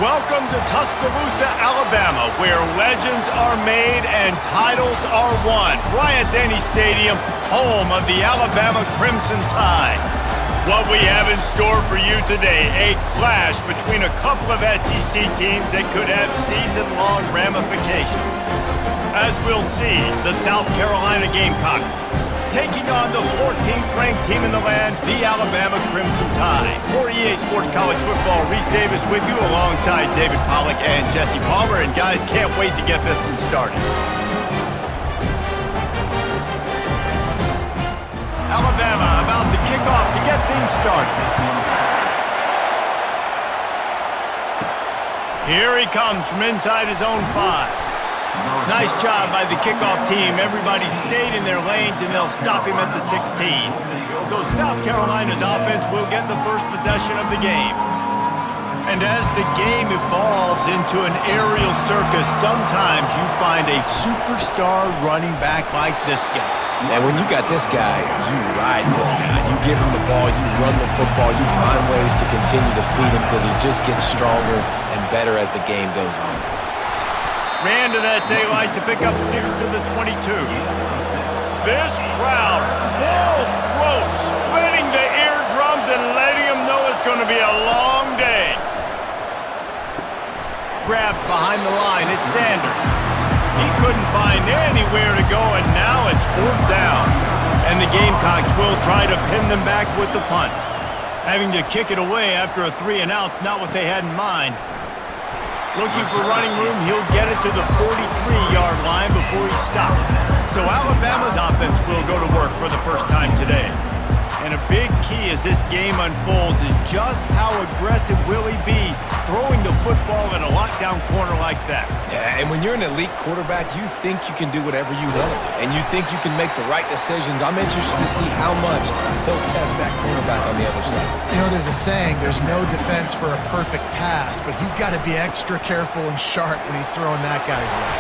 Welcome to Tuscaloosa, Alabama, where legends are made and titles are won. Bryant-Denny Stadium, home of the Alabama Crimson Tide. What we have in store for you today, a clash between a couple of SEC teams that could have season-long ramifications. As we'll see, the South Carolina Gamecocks taking on the 14th-ranked team in the land, the Alabama Crimson Tide. For EA Sports College Football, Reese Davis with you alongside David Pollack and Jesse Palmer. And guys, can't wait to get this one started. Alabama about to kick off to get things started. Here he comes from inside his own 5. Nice job by the kickoff team. Everybody stayed in their lanes, and they'll stop him at the 16. So South Carolina's offense will get the first possession of the game. And as the game evolves into an aerial circus, sometimes you find a superstar running back like this guy. And when you got this guy, you ride this guy. You give him the ball, you run the football, you find ways to continue to feed him because he just gets stronger and better as the game goes on. Ran to that daylight to pick up 6 to the 22. This crowd, full throat, splitting the eardrums and letting them know it's going to be a long day. Grabbed behind the line, it's Sanders. He couldn't find anywhere to go, and now it's 4th down. And the Gamecocks will try to pin them back with the punt. Having to kick it away after a 3-and-out's not what they had in mind. Looking for running room, he'll get it to the 43-yard line before he stopped. So Alabama's offense will go to work for the first time today. And a big key as this game unfolds is just how aggressive will he be throwing the football in a lockdown corner like that. Yeah, and when you're an elite quarterback, you think you can do whatever you want, and you think you can make the right decisions. I'm interested to see how much he'll test that quarterback on the other side. You know, there's a saying, there's no defense for a perfect pass, but he's got to be extra careful and sharp when he's throwing that guy's way.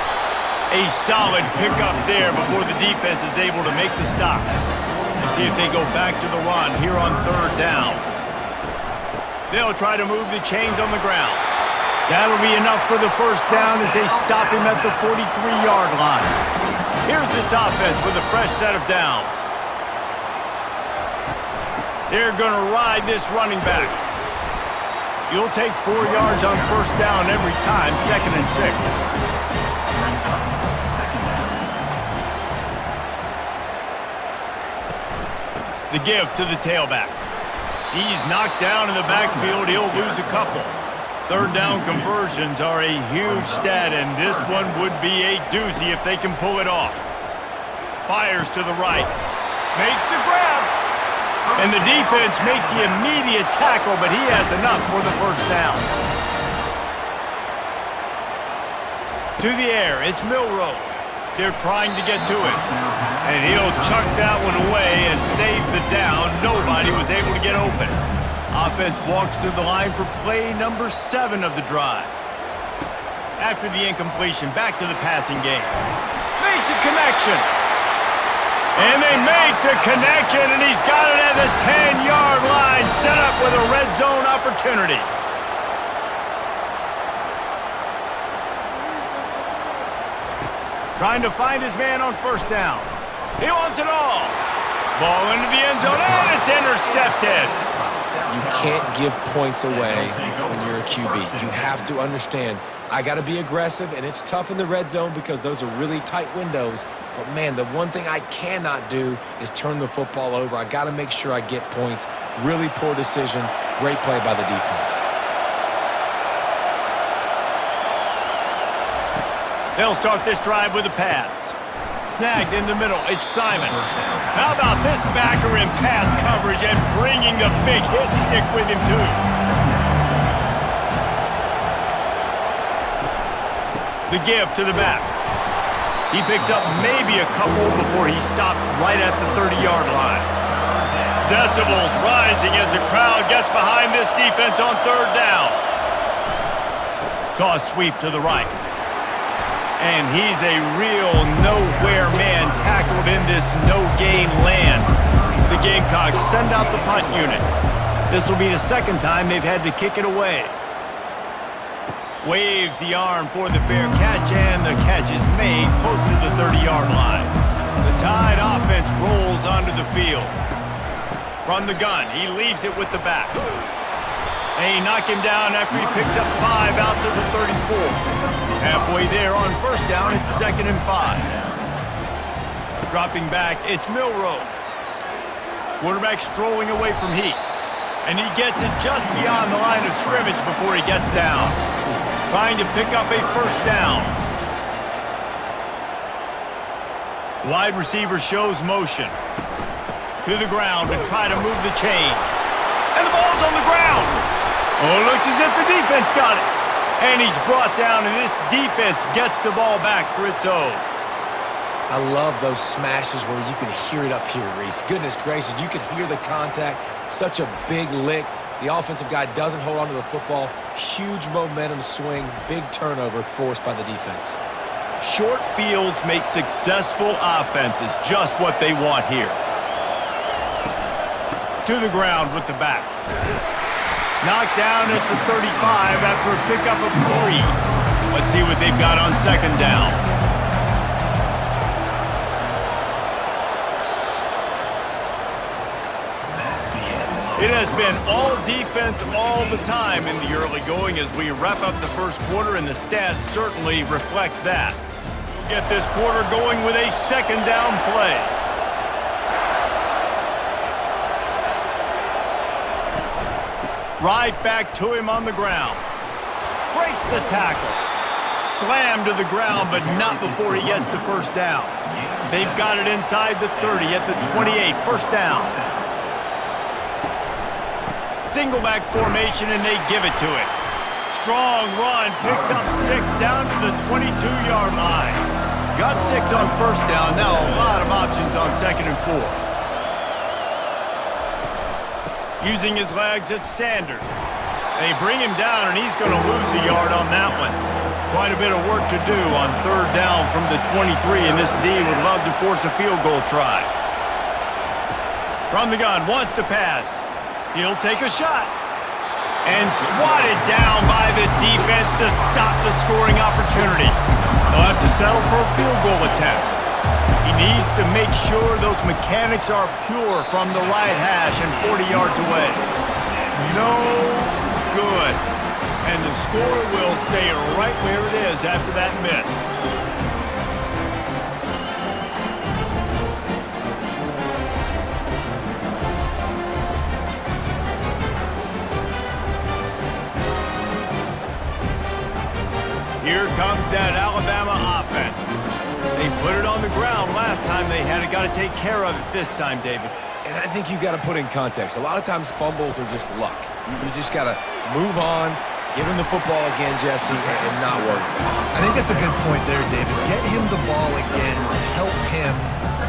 A solid pickup there before the defense is able to make the stop. We'll see if they go back to the run here on 3rd down. They'll try to move the chains on the ground. That'll be enough for the first down as they stop him at the 43-yard line. Here's this offense with a fresh set of downs. They're going to ride this running back. You'll take 4 yards on 1st down every time, 2nd and 6. The give to the tailback. He's knocked down in the backfield. He'll lose a couple. 3rd down conversions are a huge stat, and this one would be a doozy if they can pull it off. Fires to the right. Makes the grab. And the defense makes the immediate tackle, but he has enough for the 1st down. To the air, it's Milroe. They're trying to get to him. And he'll chuck that one away and save the down. Nobody was able to get open. Offense walks through the line for play number 7 of the drive. After the incompletion, back to the passing game. Makes a connection. And they make the connection, and he's got it at the 10-yard line, set up with a red zone opportunity. Trying to find his man on 1st down. He wants it all. Ball into the end zone, and it's intercepted. You can't give points away when you're a QB. You have to understand, I got to be aggressive, and it's tough in the red zone because those are really tight windows. But, man, the one thing I cannot do is turn the football over. I got to make sure I get points. Really poor decision. Great play by the defense. They'll start this drive with a pass. Snagged in the middle, it's Simon. How about this backer in pass coverage and bringing the big hit stick with him too? The give to the back. He picks up maybe a couple before he stopped right at the 30-yard line. Decibels rising as the crowd gets behind this defense on 3rd down. Toss sweep to the right. And he's a real nowhere man tackled in this no-gain land. The Gamecocks send out the punt unit. This will be the 2nd time they've had to kick it away. Waves the arm for the fair catch, and the catch is made close to the 30-yard line. The Tide offense rolls onto the field. From the gun, he leaves it with the back. They knock him down after he picks up 5 out to the 34. Halfway there on first down, it's 2nd and 5. Dropping back, it's Milroe. Quarterback strolling away from Heat. And he gets it just beyond the line of scrimmage before he gets down. Trying to pick up a first down. Wide receiver shows motion. To the ground to try to move the chains. And the ball's on the ground. Oh, it looks as if the defense got it. And he's brought down, and this defense gets the ball back for its own. I love those smashes where you can hear it up here, Reese. Goodness gracious, you can hear the contact. Such a big lick. The offensive guy doesn't hold on to the football. Huge momentum swing, big turnover forced by the defense. Short fields make successful offenses just what they want here. To the ground with the back. Knocked down at the 35 after a pickup of 3. Let's see what they've got on second down. It has been all defense all the time in the early going as we wrap up the first quarter, and the stats certainly reflect that. We'll get this quarter going with a second down play. Right back to him on the ground. Breaks the tackle. Slammed to the ground, but not before he gets the first down. They've got it inside the 30 at the 28. First down. Single back formation, and they give it to him. Strong run, picks up 6 down to the 22-yard line. Got 6 on first down, now a lot of options on 2nd and 4. Using his legs, it's Sanders. They bring him down, and he's going to lose a yard on that one. Quite a bit of work to do on third down from the 23, and this D would love to force a field goal try. From the gun, wants to pass. He'll take a shot. And swatted down by the defense to stop the scoring opportunity. They'll have to settle for a field goal attempt. He needs to make sure those mechanics are pure from the right hash and 40 yards away. No good. And the score will stay right where it is after that miss. Here comes that Alabama offense. They put it on the ground last time they had it. Got to take care of it this time, David. And I think you've got to put in context. A lot of times fumbles are just luck. You just got to move on, give him the football again, Jesse, and not worry. I think that's a good point there, David. Get him the ball again to help him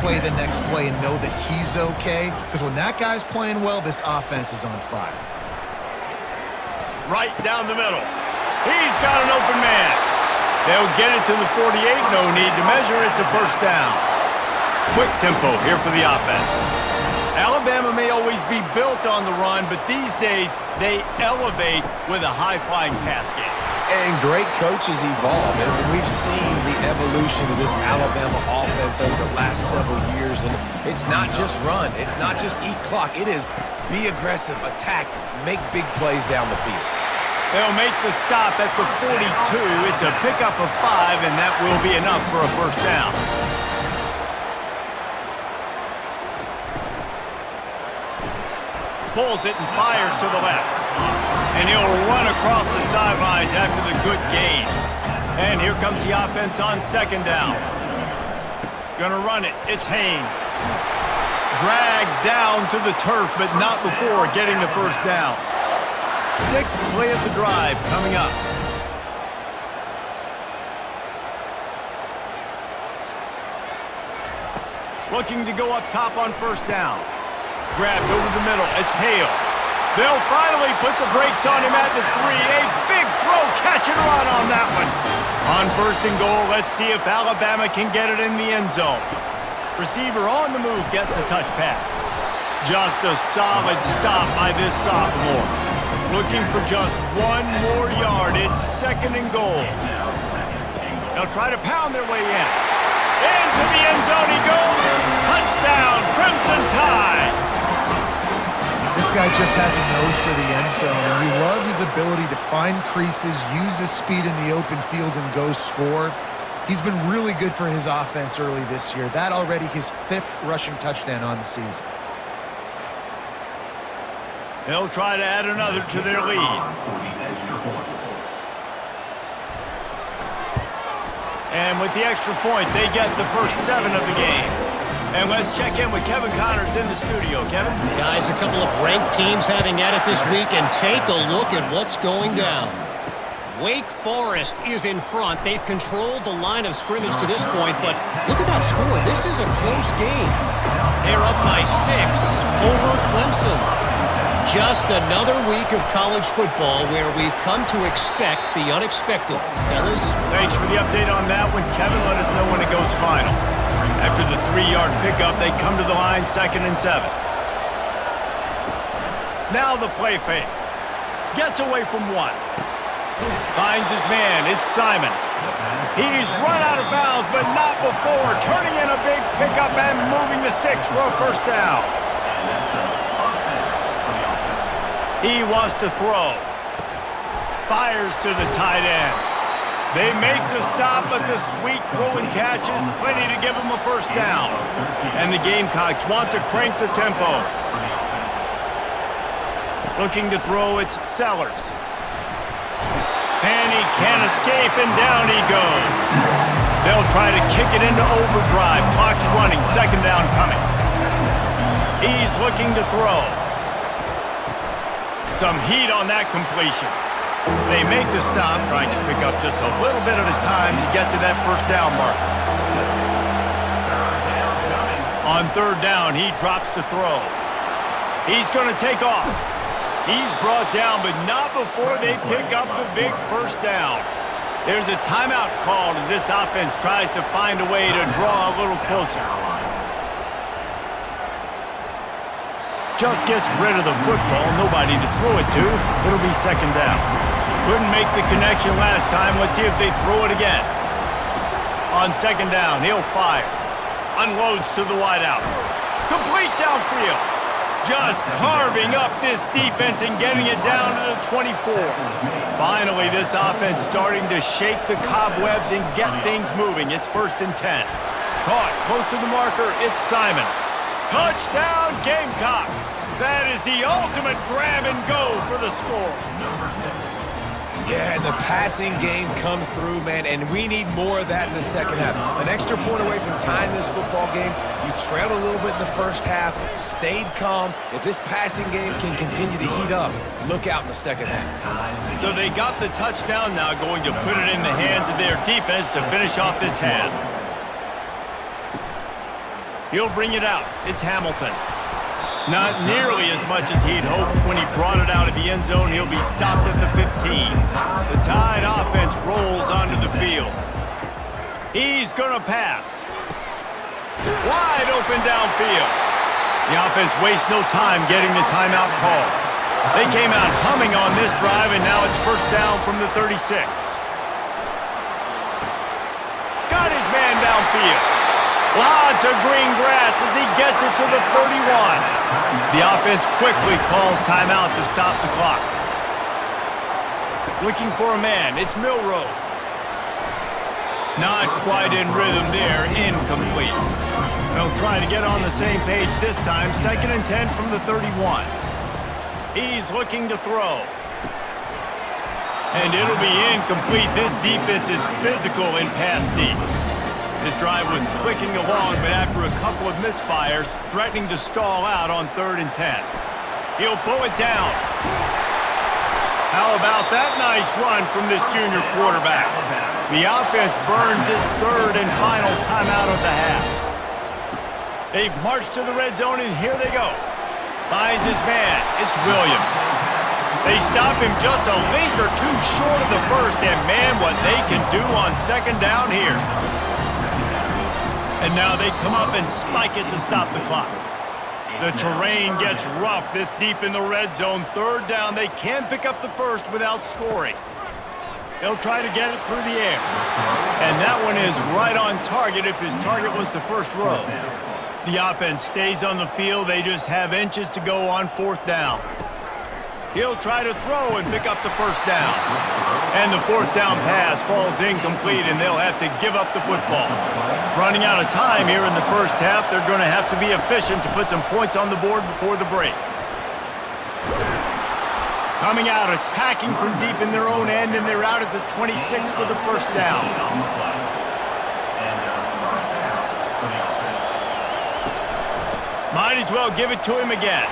play the next play and know that he's okay. Because when that guy's playing well, this offense is on fire. Right down the middle. He's got an open man. They'll get it to the 48. No need to measure. It's a first down. Quick tempo here for the offense. Alabama may always be built on the run, but these days they elevate with a high-flying pass game. And great coaches evolve. And we've seen the evolution of this Alabama offense over the last several years. And it's not just run. It's not just eat clock. It is be aggressive, attack, make big plays down the field. They'll make the stop at the 42. It's a pickup of 5, and that will be enough for a first down. Pulls it and fires to the left. And he'll run across the sidelines after the good gain. And here comes the offense on second down. Gonna run it. It's Haynes. Dragged down to the turf, but not before getting the first down. 6th play of the drive coming up. Looking to go up top on first down. Grabbed over the middle. It's Hale. They'll finally put the brakes on him at the 3. A big throw, catch and run on that one. On first and goal, let's see if Alabama can get it in the end zone. Receiver on the move gets the touch pass. Just a solid stop by this sophomore. Looking for just 1 more yard. It's second and goal. They'll try to pound their way in. Into the end zone he goes. Touchdown, Crimson Tide. This guy just has a nose for the end zone, and you love his ability to find creases, use his speed in the open field, and go score. He's been really good for his offense early this year. That already his 5th rushing touchdown on the season. They'll try to add another to their lead. And with the extra point, they get the first 7 of the game. And let's check in with Kevin Connors in the studio. Kevin? Guys, a couple of ranked teams having at it this week, and take a look at what's going down. Wake Forest is in front. They've controlled the line of scrimmage to this point, but look at that score. This is a close game. They're up by 6 over Clemson. Just another week of college football where we've come to expect the unexpected. Fellas? Thanks for the update on that one. Kevin, let us know when it goes final. After the 3-yard pickup, they come to the line, 2nd and 7. Now the play fake. Gets away from 1. Finds his man. It's Simon. He's run out of bounds, but not before. Turning in a big pickup and moving the sticks for a first down. He wants to throw. Fires to the tight end. They make the stop, but the sweet rolling catch is plenty to give him a first down. And the Gamecocks want to crank the tempo. Looking to throw, it's Sellers. And he can't escape, and down he goes. They'll try to kick it into overdrive. Clock's running, 2nd down coming. He's looking to throw. Some heat on that completion. They make the stop, trying to pick up just a little bit at a time to get to that first down marker. On 3rd down, he drops to throw. He's going to take off. He's brought down, but not before they pick up the big first down. There's a timeout called as this offense tries to find a way to draw a little closer. Just gets rid of the football, nobody to throw it to. It'll be 2nd down. Couldn't make the connection last time. Let's see if they throw it again. On 2nd down, he'll fire. Unloads to the wideout. Complete downfield. Just carving up this defense and getting it down to the 24. Finally, this offense starting to shake the cobwebs and get things moving. It's 1st and 10. Caught close to the marker, it's Simon. Touchdown, Gamecocks! That is the ultimate grab and go for the score. Yeah, and the passing game comes through, man, and we need more of that in the second half. An extra point away from tying this football game. You trailed a little bit in the first half, stayed calm. If this passing game can continue to heat up, look out in the second half. So they got the touchdown, now going to put it in the hands of their defense to finish off this half. He'll bring it out. It's Hamilton. Not nearly as much as he'd hoped when he brought it out of the end zone. He'll be stopped at the 15. The Tide offense rolls onto the field. He's going to pass. Wide open downfield. The offense wastes no time getting the timeout call. They came out humming on this drive, and now it's first down from the 36. Got his man downfield. Lots of green grass as he gets it to the 31. The offense quickly calls timeout to stop the clock. Looking for a man. It's Milroe. Not quite in rhythm there. Incomplete. They'll try to get on the same page this time. 2nd and 10 from the 31. He's looking to throw. And it'll be incomplete. This defense is physical in pass deep. This drive was clicking along, but after a couple of misfires, threatening to stall out on 3rd and 10. He'll pull it down. How about that nice run from this junior quarterback? The offense burns its 3rd and final timeout of the half. They've marched to the red zone, and here they go. Finds his man. It's Williams. They stop him just a link or two short of the first, and man, what they can do on 2nd down here. And now they come up and spike it to stop the clock. The terrain gets rough this deep in the red zone. 3rd down, they can't pick up the first without scoring. He'll try to get it through the air. And that one is right on target if his target was the first row. The offense stays on the field. They just have inches to go on fourth down. He'll try to throw and pick up the first down. And the fourth down pass falls incomplete, and they'll have to give up the football. Running out of time here in the first half, they're going to have to be efficient to put some points on the board before the break. Coming out, attacking from deep in their own end, and they're out at the 26 for the first down. Might as well give it to him again.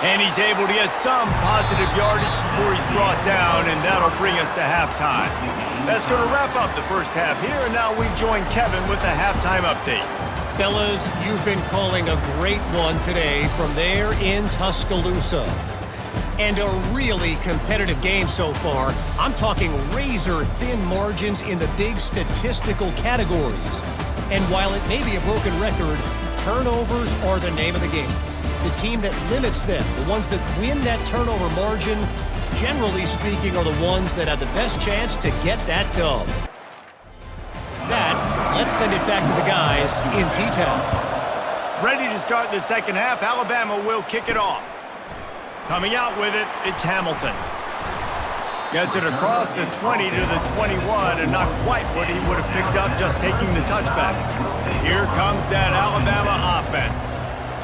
And he's able to get some positive yardage before he's brought down, and that'll bring us to halftime. That's going to wrap up the first half here, and now we join Kevin with a halftime update. Fellas, you've been calling a great one today from there in Tuscaloosa. And a really competitive game so far. I'm talking razor-thin margins in the big statistical categories. And while it may be a broken record, turnovers are the name of the game. The team that limits them, the ones that win that turnover margin, generally speaking, are the ones that have the best chance to get that dub. Let's send it back to the guys in T-Town. Ready to start the second half, Alabama will kick it off. Coming out with it, it's Hamilton. Gets it across the 20 to the 21, and not quite what he would have picked up just taking the touchback. Here comes that Alabama offense.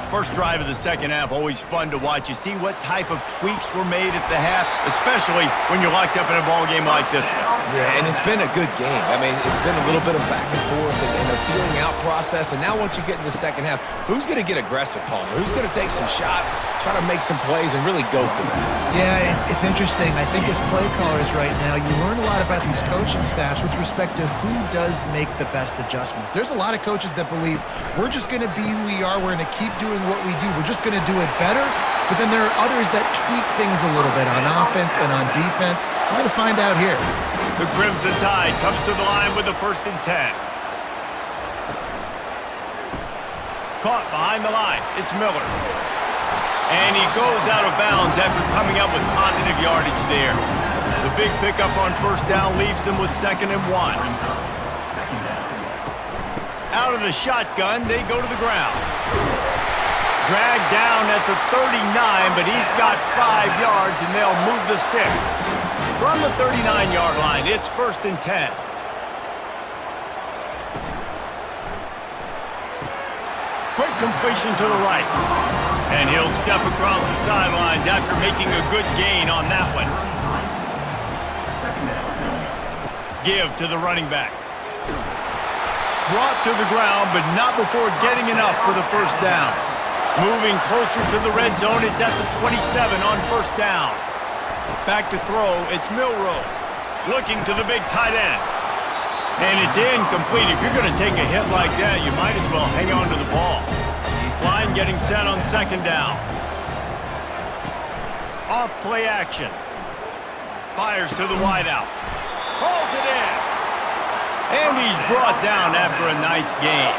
First drive of the second half, always fun to watch. You see what type of tweaks were made at the half, especially when you're locked up in a ball game like this one. Yeah, and it's been a good game. I mean, it's been a little bit of back and forth and a feeling out process. And now once you get in the second half, who's going to get aggressive, Palmer? Who's going to take some shots, try to make some plays, and really go for it? Yeah, it's interesting. I think as play callers right now, you learn a lot about these coaching staffs with respect to who does make the best adjustments. There's a lot of coaches that believe we're just going to be who we are. We're going to keep doing what we do. We're just going to do it better. But then there are others that tweak things a little bit on offense and on defense. We're going to find out here. The Crimson Tide comes to the line with the 1st and 10. Caught behind the line. It's Miller. And he goes out of bounds after coming up with positive yardage there. The big pickup on first down leaves them with 2nd and 1. Out of the shotgun, they go to the ground. Dragged down at the 39, but he's got 5 yards, and they'll move the sticks. From the 39-yard line, it's 1st and 10. Quick completion to the right. And he'll step across the sidelines after making a good gain on that one. Give to the running back. Brought to the ground, but not before getting enough for the first down. Moving closer to the red zone, it's at the 27 on first down. Back to throw, it's Milroe. Looking to the big tight end. And it's incomplete. If you're going to take a hit like that, you might as well hang on to the ball. Line getting set on 2nd down. Off play action. Fires to the wideout. Hauls it in. And he's brought down after a nice gain.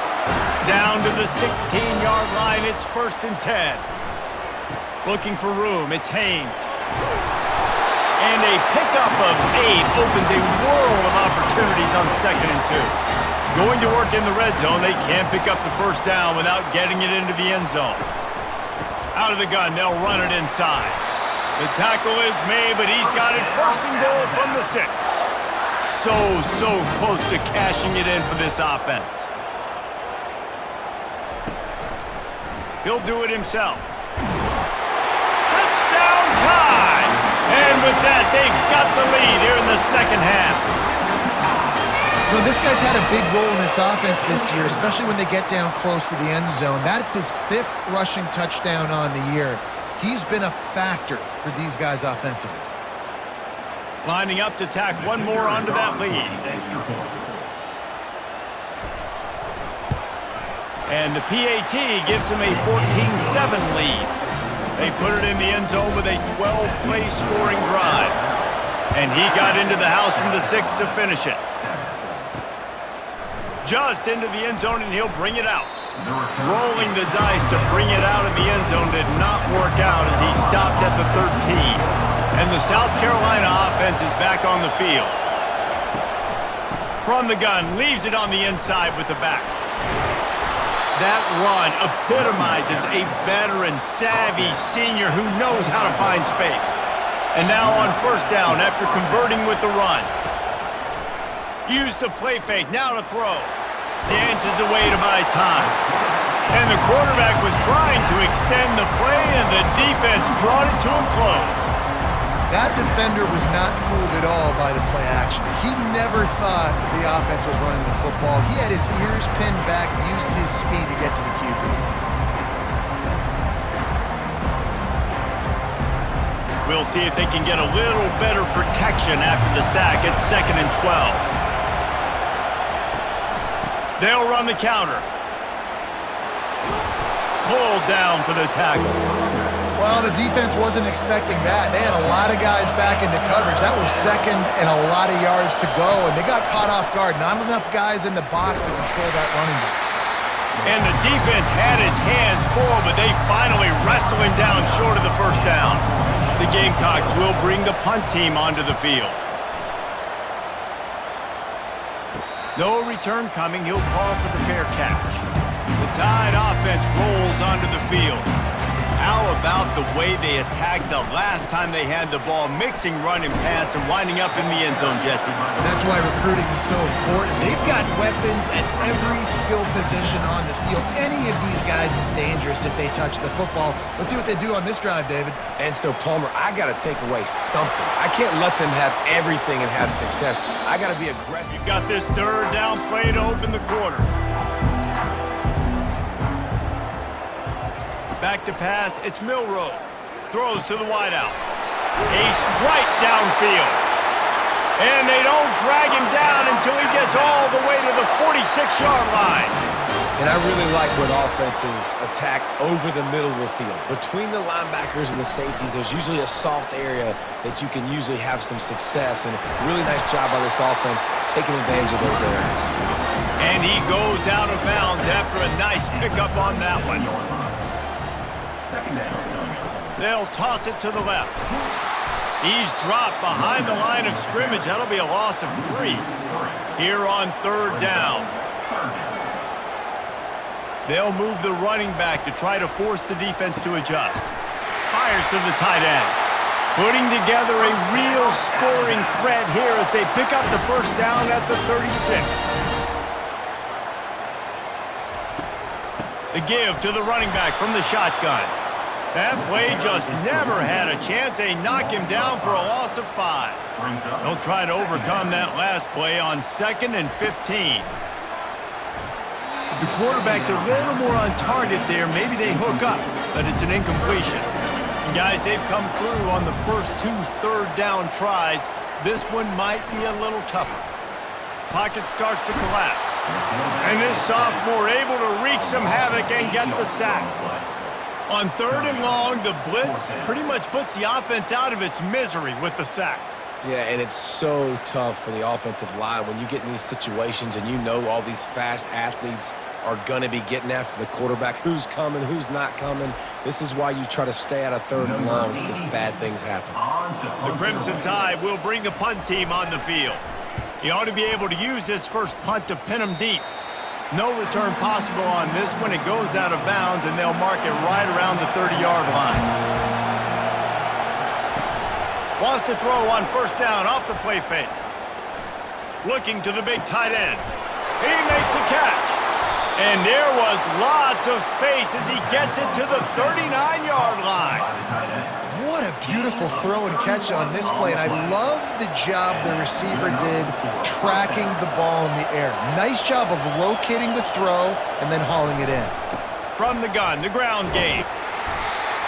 Down to the 16-yard line, it's 1st and 10. Looking for room, it's Haynes. And a pickup of 8 opens a world of opportunities on 2nd and 2. Going to work in the red zone, they can't pick up the first down without getting it into the end zone. Out of the gun, they'll run it inside. The tackle is made, but he's got it 1st and goal from the 6. So close to cashing it in for this offense. He'll do it himself. Touchdown time! And with that, they've got the lead here in the second half. Well, this guy's had a big role in this offense this year, especially when they get down close to the end zone. That's his 5th rushing touchdown on the year. He's been a factor for these guys offensively. Lining up to tack one more onto that lead. And the PAT gives them a 14-7 lead. They put it in the end zone with a 12-play scoring drive. And he got into the house from the 6 to finish it. Just into the end zone, and he'll bring it out. Rolling the dice to bring it out of the end zone did not work out as he stopped at the 13. And the South Carolina offense is back on the field. From the gun, leaves it on the inside with the back. That run epitomizes a veteran, savvy senior who knows how to find space. And now on first down after converting with the run. Use the play fake, now to throw. Dances away to buy time. And the quarterback was trying to extend the play, and the defense brought it to a close. That defender was not fooled at all by the play action. He never thought the offense was running the football. He had his ears pinned back, used his speed to get to the QB. We'll see if they can get a little better protection after the sack. It's 2nd and 12. They'll run the counter. Pulled down for the tackle. Well, the defense wasn't expecting that. They had a lot of guys back into coverage. That was second and a lot of yards to go, and they got caught off guard. Not enough guys in the box to control that running back. And the defense had his hands full, but they finally wrestle him down short of the first down. The Gamecocks will bring the punt team onto the field. No return coming. He'll call for the fair catch. The Tide offense rolls onto the field. How about the way they attacked the last time they had the ball, mixing run and pass and winding up in the end zone, Jesse? That's why recruiting is so important. They've got weapons at every skill position on the field. Any of these guys is dangerous if they touch the football. Let's see what they do on this drive, David. And so, Palmer, I got to take away something. I can't let them have everything and have success. I got to be aggressive. You've got this third down play to open the quarter. Back to pass, it's Milroe. Throws to the wideout. A strike downfield. And they don't drag him down until he gets all the way to the 46-yard line. And I really like when offenses attack over the middle of the field. Between the linebackers and the safeties, there's usually a soft area that you can usually have some success. And really nice job by this offense taking advantage of those areas. And he goes out of bounds after a nice pickup on that one. They'll toss it to the left. He's dropped behind the line of scrimmage. That'll be a loss of 3 here on third down. They'll move the running back to try to force the defense to adjust. Fires to the tight end. Putting together a real scoring threat here as they pick up the first down at the 36. The give to the running back from the shotgun. That play just never had a chance. They knock him down for a loss of 5. They'll try to overcome that last play on 2nd and 15. If the quarterback's a little more on target there, maybe they hook up, but it's an incompletion. And guys, they've come through on the first 2 third down tries. This one might be a little tougher. Pocket starts to collapse. And this sophomore able to wreak some havoc and get the sack. On 3rd and long, the blitz pretty much puts the offense out of its misery with the sack. Yeah, and it's so tough for the offensive line when you get in these situations and you know all these fast athletes are going to be getting after the quarterback. Who's coming, who's not coming. This is why you try to stay out of 3rd and longs, because bad things happen. The Crimson Tide will bring the punt team on the field. He ought to be able to use this first punt to pin him deep. No return possible on this one. It goes out of bounds, and they'll mark it right around the 30-yard line. Wants to throw on first down off the play fake. Looking to the big tight end. He makes the catch. And there was lots of space as he gets it to the 39-yard line. What a beautiful throw and catch on this play, and I love the job the receiver did tracking the ball in the air. Nice job of locating the throw and then hauling it in. From the gun, the ground game.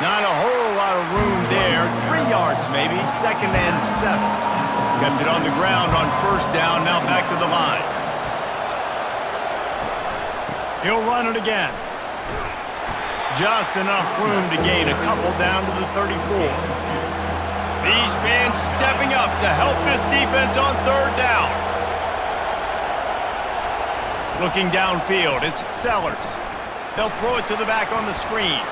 Not a whole lot of room there. 3 yards maybe, 2nd and 7. Kept it on the ground on first down, now back to the line. He'll run it again. Just enough room to gain a couple down to the 34. These fans stepping up to help this defense on 3rd down. Looking downfield, it's Sellers. They'll throw it to the back on the screen.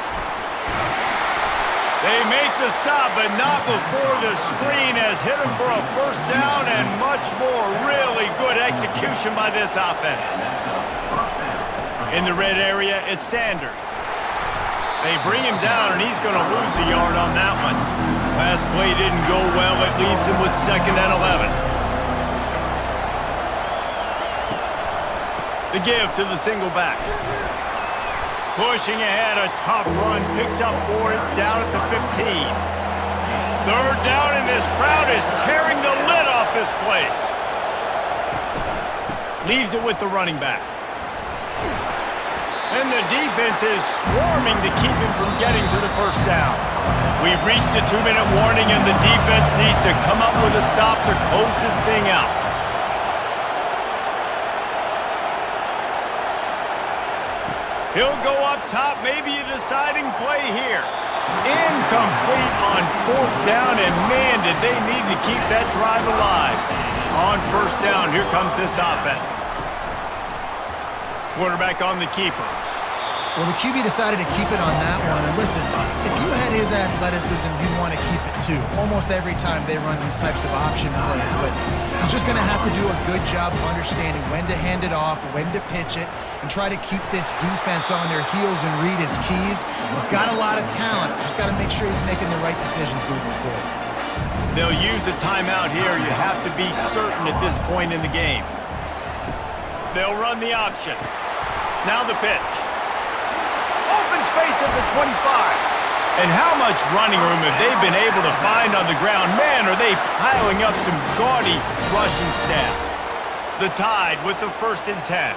They make the stop, but not before the screen has hit him for a first down and much more. Really good execution by this offense. In the red area, it's Sanders. They bring him down, and he's going to lose a yard on that one. Last play didn't go well. It leaves him with 2nd and 11. The give to the single back. Pushing ahead, a tough run, picks up 4, it's down at the 15. 3rd down, and this crowd is tearing the lid off this place. Leaves it with the running back. And the defense is swarming to keep him from getting to the first down. We've reached a 2-minute warning, and the defense needs to come up with a stop to close this thing out. He'll go up top, maybe a deciding play here. Incomplete on 4th down, and man, did they need to keep that drive alive. On 1st down, here comes this offense. Quarterback on the keeper. Well, the QB decided to keep it on that one. And listen, if you had his athleticism, you'd want to keep it too. Almost every time they run these types of option plays. But he's just going to have to do a good job of understanding when to hand it off, when to pitch it, and try to keep this defense on their heels and read his keys. He's got a lot of talent. Just got to make sure he's making the right decisions moving forward. They'll use a timeout here. You have to be certain at this point in the game. They'll run the option. Now the pitch. Open space at the 25. And how much running room have they been able to find on the ground? Man, are they piling up some gaudy rushing stats. The Tide with the 1st and 10.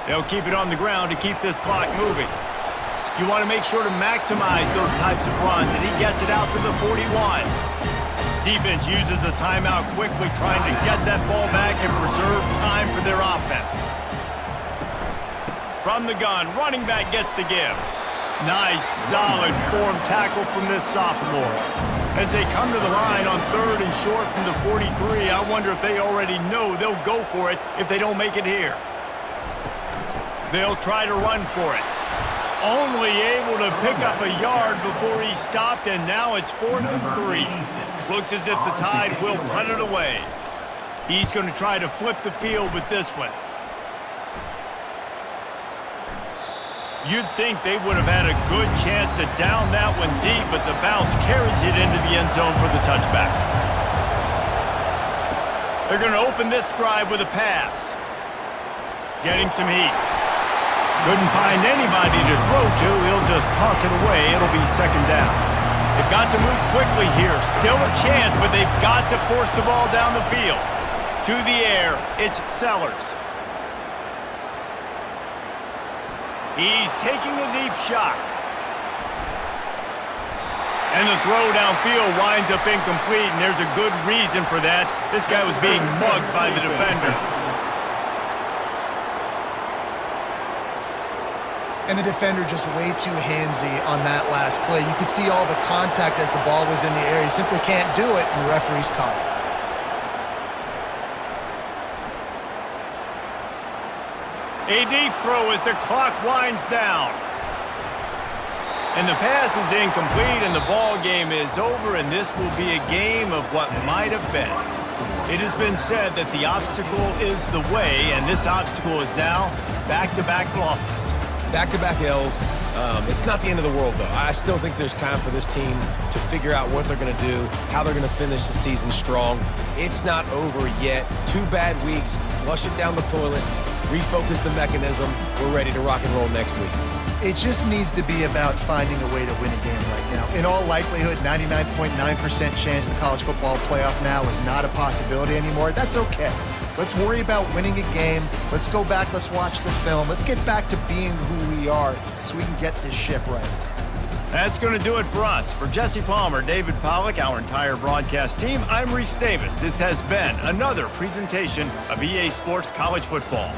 They'll keep it on the ground to keep this clock moving. You want to make sure to maximize those types of runs, and he gets it out to the 41. Defense uses a timeout quickly, trying to get that ball back and preserve time for their offense. From the gun, running back gets to give. Nice, solid form tackle from this sophomore. As they come to the line on 3rd and short from the 43, I wonder if they already know they'll go for it if they don't make it here. They'll try to run for it. Only able to pick up a yard before he stopped, and now it's 4th and 3. Looks as if the Tide will punt it away. He's going to try to flip the field with this one. You'd think they would have had a good chance to down that one deep, but the bounce carries it into the end zone for the touchback. They're going to open this drive with a pass. Getting some heat. Couldn't find anybody to throw to. He'll just toss it away. It'll be 2nd down. They've got to move quickly here. Still a chance, but they've got to force the ball down the field. To the air, it's Sellers. He's taking a deep shot. And the throw downfield winds up incomplete, and there's a good reason for that. This guy was being mugged by the defender. And the defender just way too handsy on that last play. You could see all the contact as the ball was in the air. He simply can't do it, and the referee's caught it. A deep throw as the clock winds down. And the pass is incomplete, and the ball game is over, and this will be a game of what might have been. It has been said that the obstacle is the way, and this obstacle is now back-to-back losses. Back-to-back L's. It's not the end of the world, though. I still think there's time for this team to figure out what they're going to do, how they're going to finish the season strong. It's not over yet. 2 bad weeks. Flush it down the toilet. Refocus the mechanism. We're ready to rock and roll next week. It just needs to be about finding a way to win a game right now. In all likelihood, 99.9% chance the college football playoff now is not a possibility anymore. That's okay. Let's worry about winning a game. Let's go back. Let's watch the film. Let's get back to being who we are so we can get this ship right. That's going to do it for us. For Jesse Palmer, David Pollack, our entire broadcast team, I'm Reese Davis. This has been another presentation of EA Sports College Football.